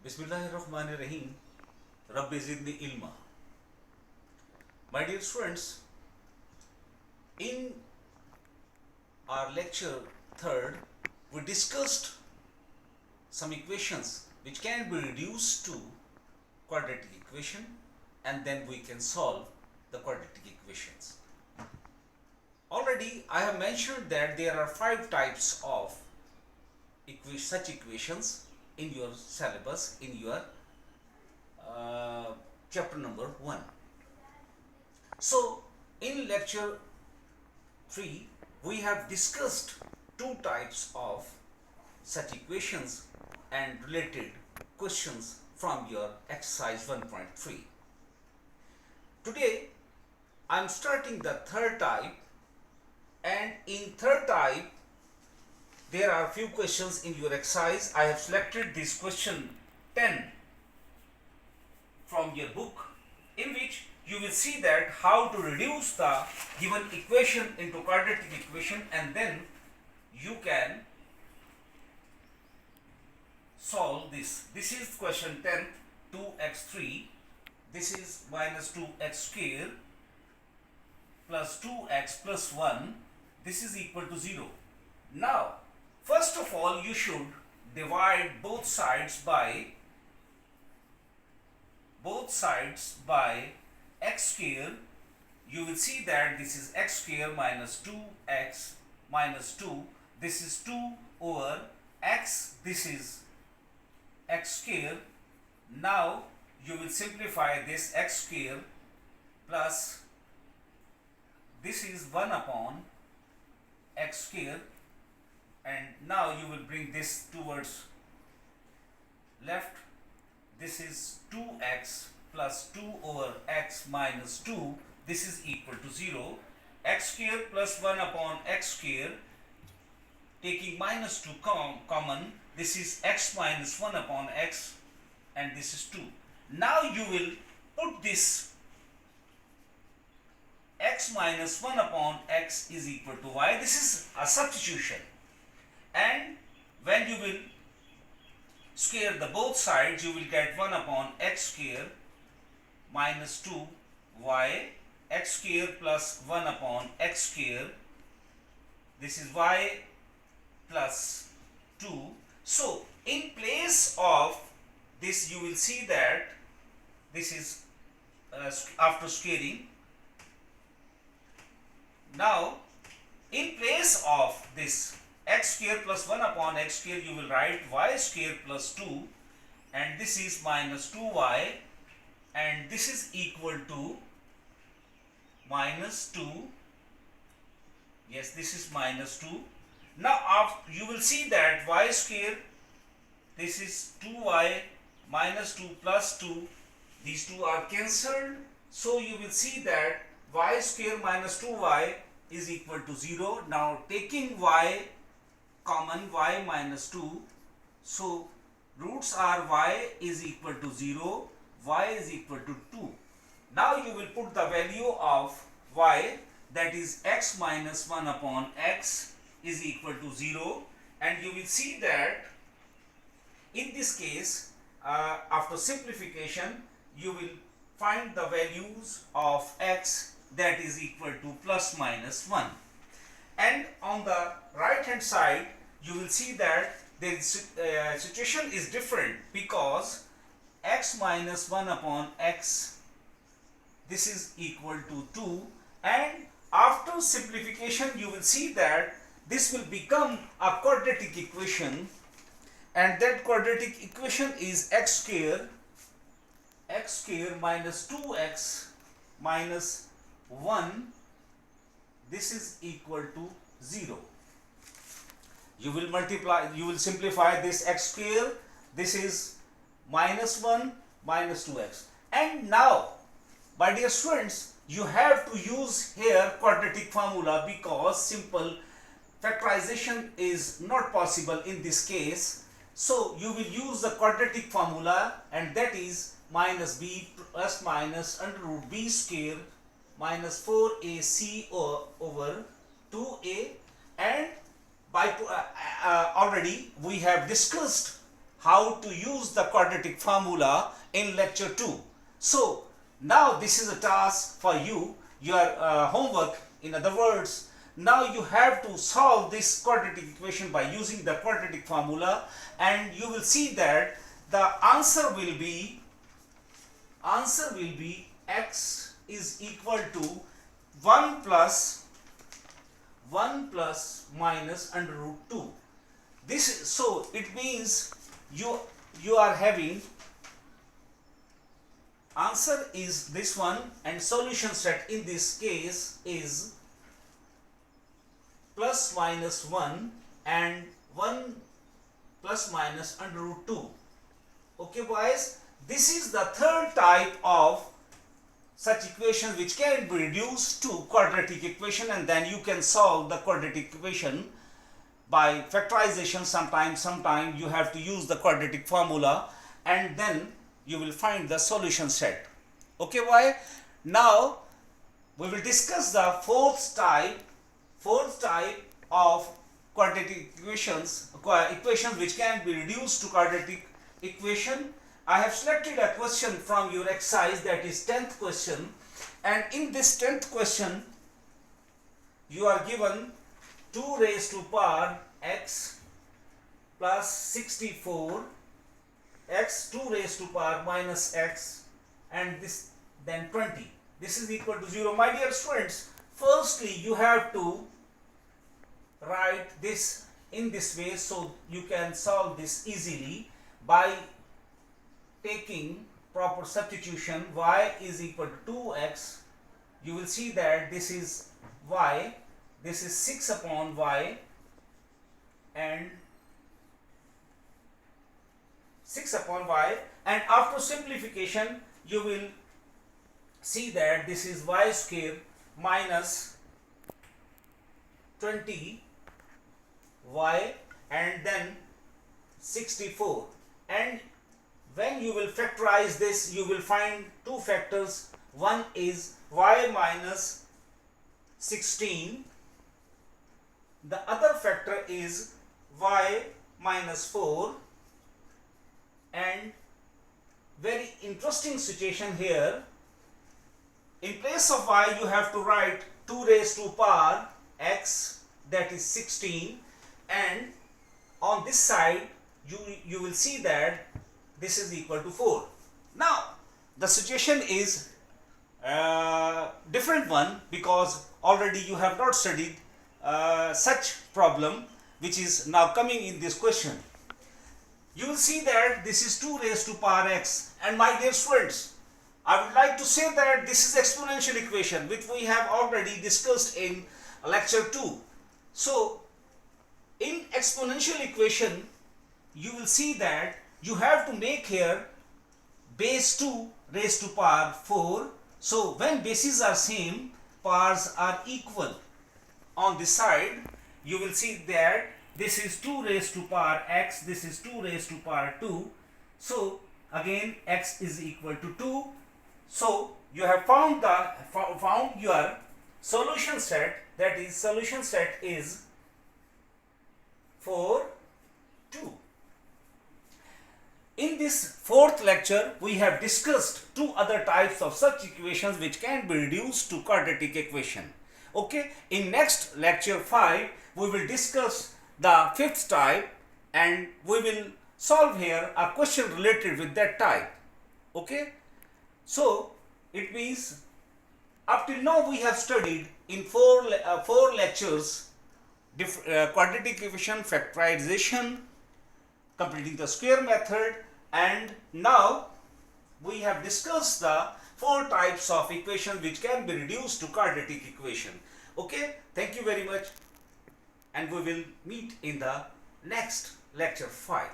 Bismillahirrahmanirrahim. Rabbi zidni ilma. My dear students, in our lecture third, we discussed some equations which can be reduced to quadratic equation, and then we can solve the quadratic equations. Already I have mentioned that there are 5 types of such equations in your syllabus, in your chapter number 1. So in lecture 3 we have discussed 2 types of such equations and related questions from your exercise 1.3. Today I am starting the third type, and in third type there are few questions in your exercise. I have selected this question 10 from your book, in which you will see that how to reduce the given equation into quadratic equation, and then you can solve this. This is question 10, 2x3. This is minus 2x square plus 2x plus 1. This is equal to 0. Now, first of all, you should divide both sides by x square. You will see that this is x square minus 2x minus 2. This is 2 over x. This is x square. Now you will simplify this x square plus this is 1 upon x square, and now you will bring this towards left. This is 2x plus 2 over x minus 2. This is equal to 0. X square plus 1 upon x square, taking minus 2 common, this is x minus 1 upon x, and this is 2. Now you will put this x minus 1 upon x is equal to y. This is a substitution, and when you will square the both sides, you will get 1 upon x square minus 2 y, x square plus 1 upon x square. This is y plus 2. So in place of this, you will see that this is after squaring. Now in place of this x square plus 1 upon x square, you will write y square plus 2, and this is minus 2y, and this is equal to minus 2. Yes, this is minus 2. Now you will see that y square, this is 2y minus 2 plus 2, these two are cancelled. So you will see that y square minus 2y is equal to 0. Now taking y common, y minus 2, so roots are y is equal to 0, y is equal to 2. Now you will put the value of y, that is x minus 1 upon x is equal to 0, and you will see that in this case after simplification you will find the values of x, that is equal to plus minus 1. And on the right hand side you will see that the situation is different, because x minus 1 upon x, this is equal to 2, and after simplification you will see that this will become a quadratic equation, and that quadratic equation is x square minus 2x minus 1, this is equal to 0. You will simplify this x square, this is minus 1 minus 2x. And now, my dear students, you have to use here quadratic formula, because simple factorization is not possible in this case. So you will use the quadratic formula, and that is minus b plus minus under root b square minus 4ac over 2a, and by already we have discussed how to use the quadratic formula in lecture 2. So now this is a task for you, your homework. In other words, now you have to solve this quadratic equation by using the quadratic formula, and you will see that the answer will be x is equal to 1 plus minus under root 2. So it means you are having answer is this one, and solution set in this case is plus minus 1 and 1 plus minus under root 2. Okay boys, this is the third type of such equation which can be reduced to quadratic equation, and then you can solve the quadratic equation by factorization. Sometime you have to use the quadratic formula, and then you will find the solution set. Okay boy, now we will discuss the fourth type of quadratic equations which can be reduced to quadratic equation. I have selected a question from your exercise, that is 10th question, and in this 10th question you are given 2 raised to power x plus 64, x 2 raised to power minus x, and this then 20. This is equal to 0. My dear students, firstly you have to write this in this way, so you can solve this easily by taking proper substitution. Y is equal to 2x. You will see that this is y, this is 6 upon y, and 6 upon y, and after simplification you will see that this is y square minus 20 y and then 64, and when you will factorize this you will find two factors. One is y minus 16, the other factor is y minus 4, and very interesting situation here, in place of y you have to write 2 raised to power x, that is 16, and on this side you will see that this is equal to 4. Now the situation is different one, because already you have not studied such problem which is now coming in this question. You will see that this is 2 raised to power x, and my dear students, I would like to say that this is exponential equation which we have already discussed in lecture 2. So in exponential equation you will see that you have to make here base 2 raised to power 4. So when bases are same, powers are equal. On this side you will see that this is 2 raised to power x, this is 2 raised to power 2. So again x is equal to 2. So you have found your solution set, that is solution set is 4, 2. In this fourth lecture, we have discussed two other types of such equations which can be reduced to quadratic equation. Okay, in next lecture 5, we will discuss the fifth type, and we will solve here a question related with that type. Okay, so it means up till now we have studied in four lectures quadratic equation, factorization, completing the square method, and now we have discussed the 4 types of equation which can be reduced to quadratic equation. Okay, thank you very much, and we will meet in the next lecture 5.